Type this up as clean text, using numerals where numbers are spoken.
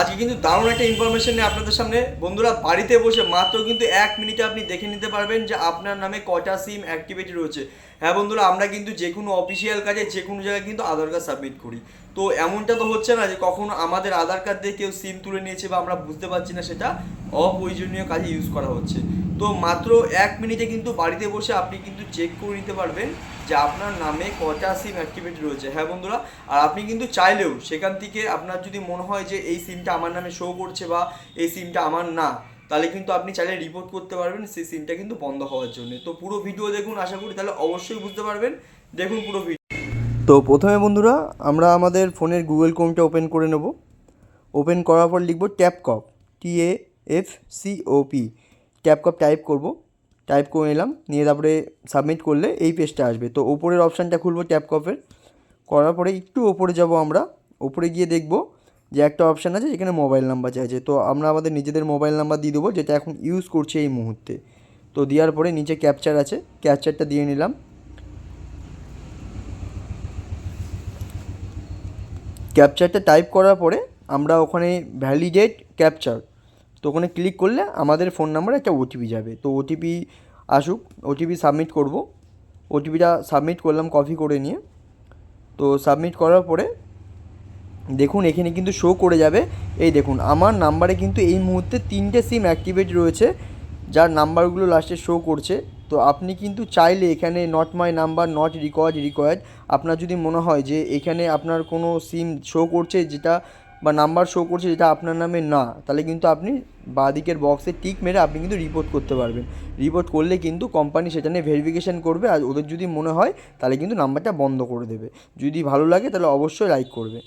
আজকে কিন্তু দারুণ একটা ইনফরমেশন নিয়ে আপনাদের সামনে বন্ধুরা বাড়িতে বসে মাত্র কিন্তু 1 মিনিটে আপনি দেখে নিতে পারবেন যে আপনার নামে কটা সিম অ্যাক্টিভেট রয়েছে। হ্যাঁ বন্ধুরা, আমরা কিন্তু যে কোনো অফিসিয়াল কাজে যে কোনো জায়গায় কিন্তু আধার কার্ড সাবমিট করি। তো এমনটা তো হচ্ছে না যে কখনো আমাদের আধার কার্ড দিয়ে কেউ সিম তুলে নিয়েছে বা আমরা বুঝতে পারছি না সেটা অপ্রয়োজনীয় কাজে ইউজ করা হচ্ছে। তো মাত্র 1 মিনিটে কিন্তু বাড়িতে বসে আপনি কিন্তু চেক করে নিতে পারবেন যে আপনার নামে কটা সিম অ্যাক্টিভেট রয়েছে। হ্যাঁ বন্ধুরা, আর আপনি কিন্তু চাইলেও সেখান থেকে আপনার যদি মনে হয় যে এই সিমটা আমার নামে শো করছে বা এই সিমটা আমার না, তাহলে কিন্তু আপনি চাইলে রিপোর্ট করতে পারবেন সেই সিমটা কিন্তু বন্ধ হওয়ার জন্য। তো পুরো ভিডিও দেখুন, আশা করি তাহলে অবশ্যই বুঝতে পারবেন। দেখুন পুরো ভিডিও। তো প্রথমে বন্ধুরা আমরা আমাদের ফোনের গুগল ক্রোমটা ওপেন করে নেব। ওপেন করার পর লিখব ট্যাপকপ, TAFCOP, ট্যাপকপ টাইপ করব। টাইপ করে নিলাম, নিয়ে তারপরে সাবমিট করলে এই পেজটা আসবে। তো ওপরের অপশানটা খুলবো ট্যাপকপের। করার পরে একটু ওপরে যাব আমরা। ওপরে গিয়ে দেখব যে একটা অপশান আছে যেখানে মোবাইল নাম্বার চাইছে। তো আমরা আমাদের নিজেদের মোবাইল নাম্বার দিয়ে দেবো যেটা এখন ইউজ করছে এই মুহূর্তে। তো দেওয়ার পরে নিচে ক্যাপচার আছে, ক্যাপচারটা দিয়ে নিলাম। ক্যাপচারটা টাইপ করার পরে আমরা ওখানে ভ্যালিডেট ক্যাপচার, তো ওখানে ক্লিক করলে আমাদের ফোন নাম্বারে একটা ওটিপি যাবে। তো ওটিপি আসুক, ওটিপি সাবমিট করব। ওটিপিটা সাবমিট করলাম কপি করে নিয়ে। তো সাবমিট করার পরে দেখুন এখানে কিন্তু শো করে যাবে, এই দেখুন আমার নাম্বারে কিন্তু এই মুহূর্তে 3টে সিম অ্যাক্টিভেট রয়েছে যার নাম্বারগুলো লাস্টে শো করছে। তো আপনি কিন্তু চাইলে এখানে not my number, not required, আপনার যদি মনে হয় যে এখানে আপনার কোনো সিম শো করছে যেটা বা নাম্বার শো করছে যেটা আপনার নামে না, তাহলে কিন্তু আপনি বাঁদিকের বক্সে টিক মেরে আপনি কিন্তু রিপোর্ট করতে পারবেন। রিপোর্ট করলে কিন্তু কোম্পানি সেটা নিয়ে ভেরিফিকেশান করবে, আর ওদের যদি মনে হয় তাহলে কিন্তু নাম্বারটা বন্ধ করে দেবে। যদি ভালো লাগে তাহলে অবশ্যই লাইক করবে।